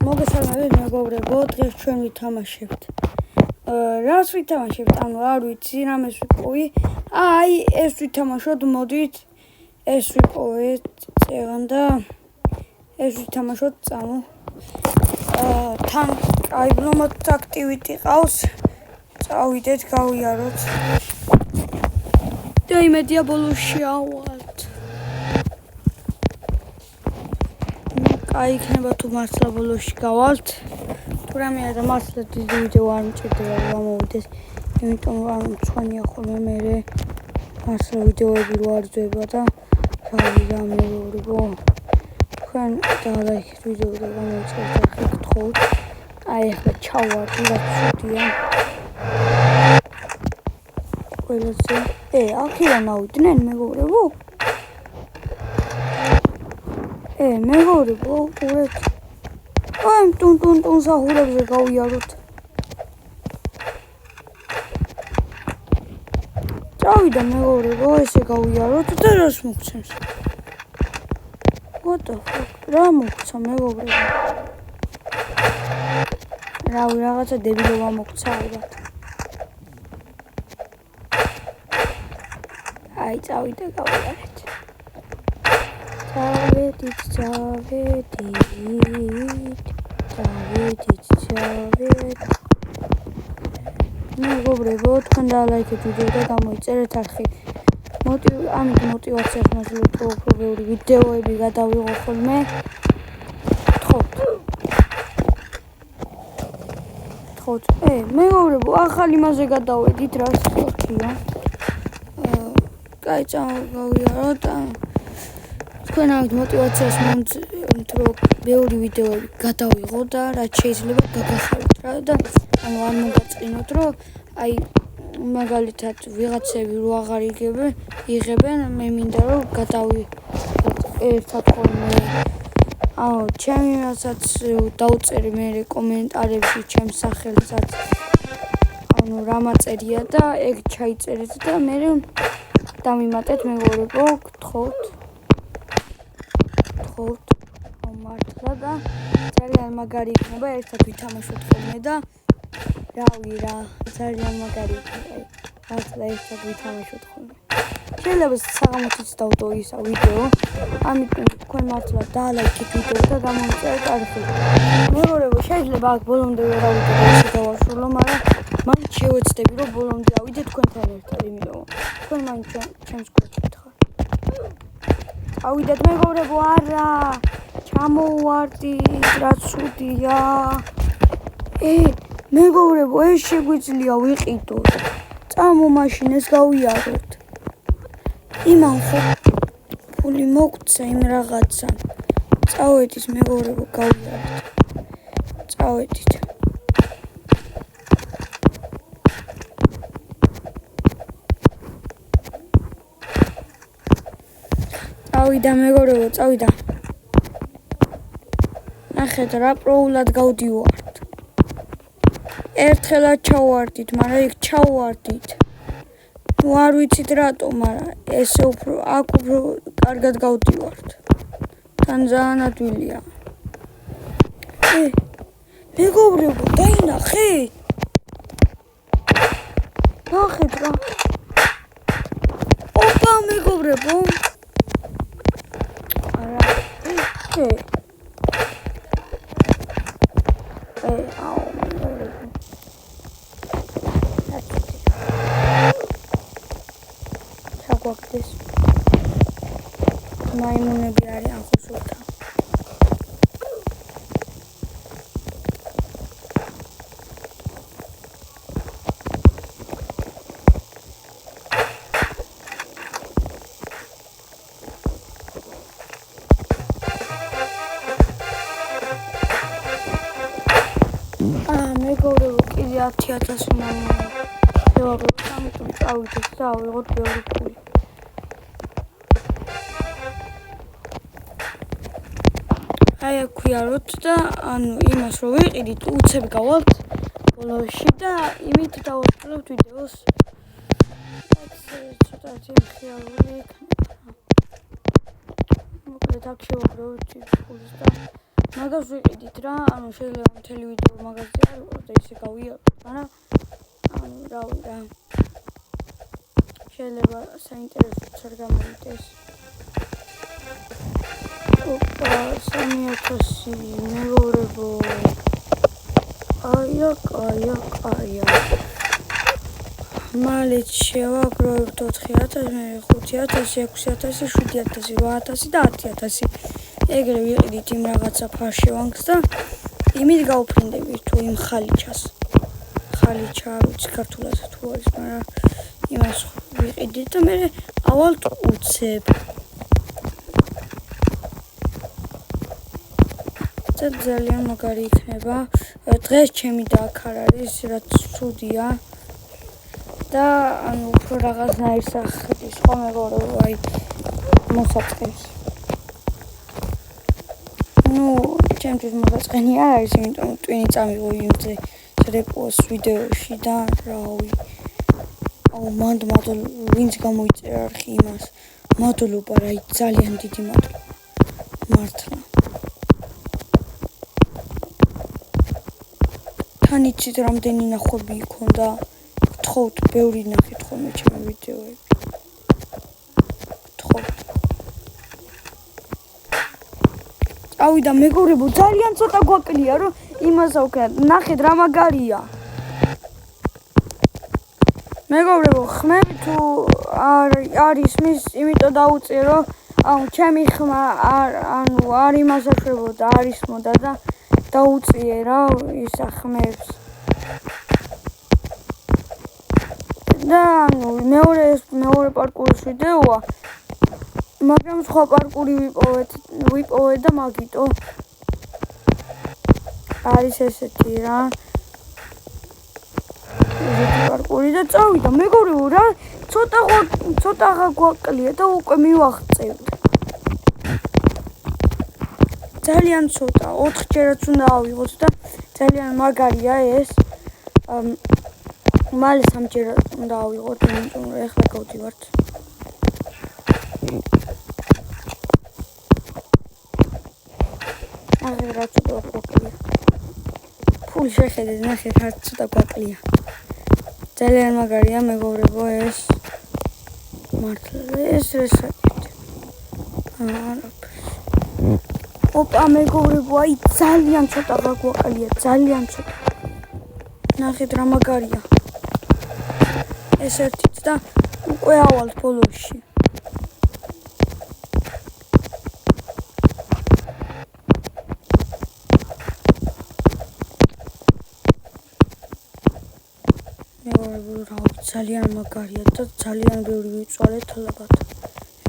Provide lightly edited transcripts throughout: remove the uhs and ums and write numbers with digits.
მოგესალმებით მეგობრებო, დღეს ჩვენ ვითამაშებთ. რას ვითამაშებთ? ანუ არ ვიცი, რამეს ვიპოვი. აი, ეს ვითამაშოთ, მოდით. ეს ვიპოვეთ წევან და ეს ვითამაშოთ წამო. თან აი ბლომად აქტივიტი ყავს. წავიდეთ, გავიაროთ. და იმედია ბოლოში ავალთ. აი იქნება თუ მართლა ბოლოში გავალთ. თუ რამე არა მართლა დიდი ვიდეო არ მჭირდება გამოვიდეს. იმიტომ რომ მწვანეა ხოლმე მე მართლა ვიდეოები რო არ ძვება და რავი რა მეგობრებო. თქვენ დალაიქეთ ვიდეო და გამოიწერეთ ახლა გთხოვთ. აი ახლა ჩავარდი რა ცუდია. ყველასე აქედან ავიდნენ მეგობრებო. მეგობრებო, ყურეთ. აი ტუნ საჰურებზე გავიაროთ. წავიდა მეგობრებო, ესე გავიაროთ და რას მოგცემს? What the fuck? რა მოგცა მეგობრებო? რავი რაღაცა დებილობა მოგცა ალბათ. აი წავიდა გავიარეთ. David. მეგობრებო, თქვენ დალაიქეთ ვიდეო და გამოიწერეთ არხი. ამით мотивაციას მასწავლეთ უფრო ბევრი ვიდეოები გადავიღო ხოლმე. გთხოვთ. მეგობრებო, ახალი მასზე გადავედით, რა ხია? კაი, გავიაროთ. თქვენ ამით мотивაციას მომწონთ რომ ბევრი ვიდეოები გადავიღო და რაც შეიძლება გაგახაროთ რა და ანუ არ მოგაწყინოთ რომ აი მაგალითად ვიღაცები რო აღარ იღებენ მე მინდა რომ გადავიღოთ ერთად ხოლმე აუ ჩემი რასაც დავწერი მე კომენტარებში ჩემს სახელსაც ანუ რამაწერია და ეგ ჩაიწერეთ და მე დამიმატეთ მეგობრებო გთხოვთ მართლა და ძალიან მაგარი იქნება ერთად ვითამაშოთ ხოლმე და რავი რა ძალიან მაგარი იქნება მართლა ერთად ვითამაშოთ ხოლმე შეიძლება საღამოთიც დავდო ისა ვიდეო ამიტომ თქვენ მართლა დალაიქეთ ვიდეო და გამოიწერეთ არხი მეგობრებო შეიძლება აქ ბოლომდე ვერ ავიდე ესე დავაშულო მაგრამ მაინც შევეცდები რომ ბოლომდე ავიდე თქვენთან ერთად იმიტომ თქვენ მაინც ჩემს გულით ხარ ავიდეთ მეგობრებო არა ჩამოვარდი რა ცუდია მეგობრებო ეს შეგვიძლია ვიყიდოთ წამო მაშინ ეს გავიაროთ იმან ხო ფული მოგცა იმ რაღაცა წავედით მეგობრებო გავიაროთ წავედით წავიდა მეგობრებო წავიდა ნახეთ რა პროულად გავდივართ ერთხელაც ჩავარდით მაგრამ იქ ჩავარდით ნუ არ ვიცით რატომ მაგრამ ესე უფრო აქ უფრო კარგად გავდივართ თან ძალიან ადვილია მეგობრებო დაინახეთ ნახეთ რა ოპა მეგობრებო ჩაგვაგდეს მაიმუნები არიან ხო სულთა მეგობრებო კიდე 10,000 მეგობრებო ამიტომ წავიდეთ და ავიღოთ ბევრი ფული აი აქ ვიაროთ და ანუ იმას რო ვიყიდით უცებ გავალთ ბოლოში და იმით დავასრულებთ ვიდეოს ცოტათი ხიარული იქნება მოკლედ აქ შევაგროვებთ ფულს და მაგას ვიყიდით რა, ანუ შეიძლება მთელი ვიდეო მაგაზე არ ვიყო და ისე გავიაროთ, მაგრამ ანუ რავი რა. შეიძლება საინტერესოც არ გამოვიდეს. ოპა, 3000 მეგობრებო. კაია. მალე შევაგროვებთ 4000, მე 5000, 6000, 7000, 8000 და 10000. ეგრე ვიყიდით იმ რაღაცა ფარშევანგს და იმით გავფრინდებით თუ იმ ხალიჩას. ხალიჩა არ ვიცი ქართულად თუ არის, მაგრამ იმას ვიყიდით და მე ავალთ უცებ. და ძალიან მაგარი იქნება. დღეს ჩემი და აქ არ არის, რაც ცუდია. და ანუ უფრო რაღაცნაირ სახის ხო მეგობრებო, აი მოსაწყენს. ჩემთვის მოსაწყენი არ არის, იმიტომ ტვინი წამიღო იმზე რეკოს ვიდეოში და რავი. მანდ ვინც გამოიწერა არხი იმას. მადლობა რა, ძალიან დიდი მადლობა. მართლა. თან იცით რამდენი ნახვები იქონდა? გთხოვთ, ბევრი ნახეთ ხოლმე ჩემი ვიდეოები. გთხოვთ. ავიდა მეგობრებო, ძალიან ცოტა გვაკლია, რომ იმას ავქნათ. ნახეთ რა მაგარია. მეგობრებო, ხმები თუ არ ისმის, იმიტომ დაუწიე, რომ ჩემი ხმა არ იმასაშვებოდა, არ ისმოდა და დაუწიე რა ისა ხმებს. და მეორე პარკურის ვიდეოა, მაგრამ სხვა პარკური ვიპოვე და მაგიტო არის ესეთი რა. ესეთი პარკური და წავიდა მეგობრებო რა, ცოტა გვაკლია და უკვე მივაღწევთ. ძალიან ცოტა, 4 ჯერაც უნდა ავიღოთ და ძალიან მაგარია ეს. მალე 3 ჯერაც უნდა ავიღოთ, იმიტომ რომ ეხლა გავდივართ. აღარ რა ცოტა გვაკლია. ფული შეხედეთ, ნახეთ რა ცოტა გვაკლია. ძალიან მაგარია მეგობრებო ეს. მართლა ეს რესაკეთ. ოპა მეგობრებო, აი ძალიან ცოტა გვაკლია, ძალიან ცოტა. ნახეთ რა მაგარია. ეს ერთიც და უკვე ავალთ ბოლოში. ძალიან მაგარია და ძალიან ბევრი ვიწვალეთ ალბათ.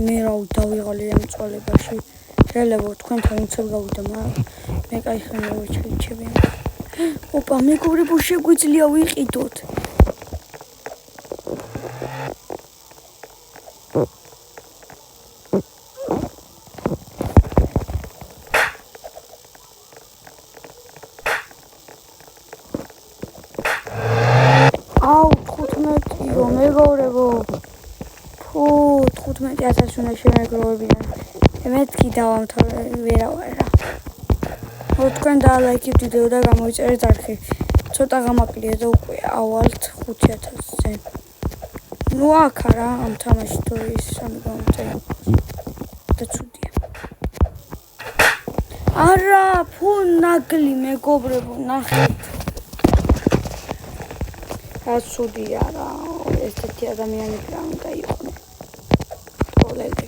მე რავი დავიღალე ამ წვალებაში. შეიძლება თქვენთან უცებ გავიდა, მაგრამ მე კაი ხანია ვეჩვიჩები. ოპა მეგობრებო, შეგვიძლია ვიყიდოთ. მეგობრებო, 15,000 უნდა შემეგროვებინა. მეთქი დავამთავრე, ვერავარ რა. თქვენ დაალაიქებთ ვიდეო და გამოიწერეთ არხი. ცოტა გამაკლია და უკვე ავალთ 5,000-ზე. ნუ აქ არა, ამ თამაში თუ ის სამი გამომწერა. და ცუდია. არა, ნაგლი მეგობრებო, ნახეთ. რა ცუდია რა, ესეთი ადამიანები რა უნდა იყვნენ. ტოლები.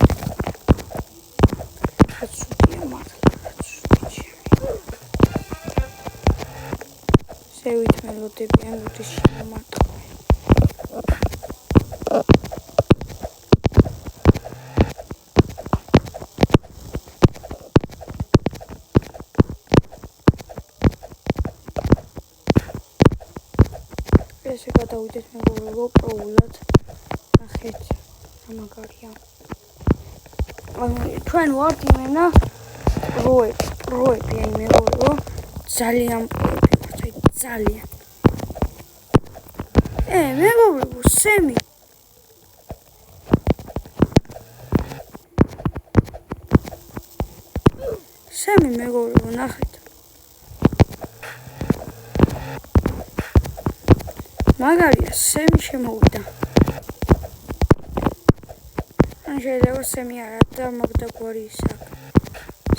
რა ცუდია მართლა, რა ცუდია. შევით მელოდებიან უდიში მომარტყმე. ესე გადავიდეთ მეგობრებო, პროულად. ნახეთ, რა მაგარია. ჩვენ ვართ იმენა პროები, აი მეგობრებო, ძალიან პროები ვართ, აი ძალიან. მეგობრებო, სემი. მეგობრებო, ნახეთ. მაგარია, სემი შემოვიდა. ან შეიძლება სემი არა და მაგდაგვარი ისა.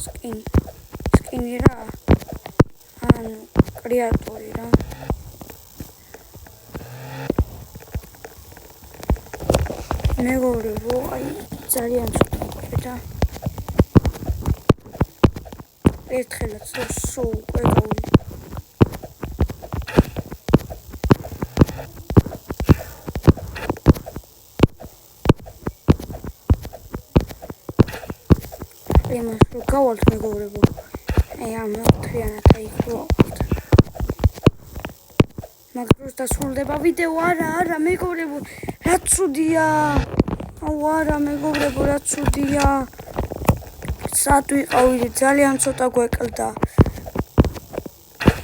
სკინი რა. ან კრეატორი რა. მეგობრებო, აი ძალიან ცოტა. ერთხელაც სულ უკვე გავი. იმას რო გავალთ მეგობრებო. აი ამ თრიანად აიქრო. მაგრამ დასრულდება ვიდეო არა მეგობრებო. რა ცუდია. აუ არა მეგობრებო, რა ცუდია. სად ვიყავი ძალიან ცოტა გვეკლდა.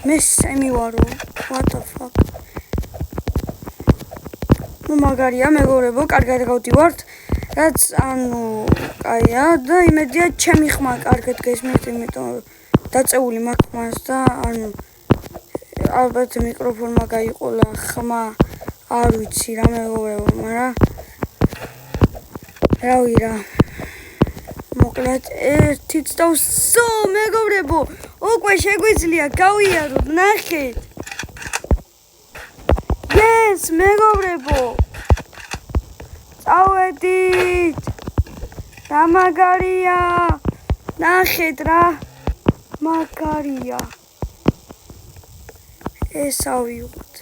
მე სემი ვარო. What the fuck? ნუ მაგარია მეგობრებო, კარგად გავდივართ. რაც ანუ კაია და იმედია ჩემი ხმა კარგად გესმით, იმიტომ დაწეული მაქვს მას და ანუ ალბათ მიკროფონმა გაიყოლა ხმა, არ ვიცი რა მეგობრებო, მაგრამ რავი რა. მოკლედ ერთიც და ვსო მეგობრებო, უკვე შეგვიძლია გავიაროთ, ნახეთ. Yes, მეგობრებო. წავედით. რა მაგარია. ნახეთ რა. მაგარია. ეს ავიღოთ.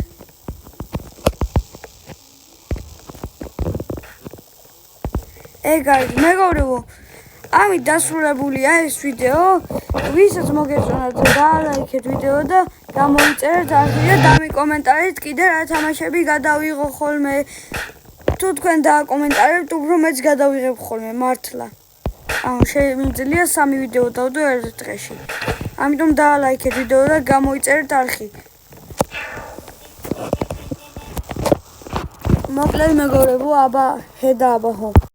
ეგ არის მეგობრებო. ამით დასრულებულია ეს ვიდეო. ვისაც მოგეწონათ დაალაიქეთ ვიდეო და გამოიწერეთ არხი და დამიკომენტარეთ კიდე რა თამაშები გადავიღო ხოლმე. თუ თქვენ დააკომენტარებთ, უფრო მეც გადავიღებ ხოლმე მართლა. ანუ შემიძლია 3 ვიდეო დავდო ერთ დღეში. ამიტომ დაალაიქეთ ვიდეო და გამოიწერეთ არხი. მოკლედ მეგობრებო, აბა ჰე და აბა ჰო.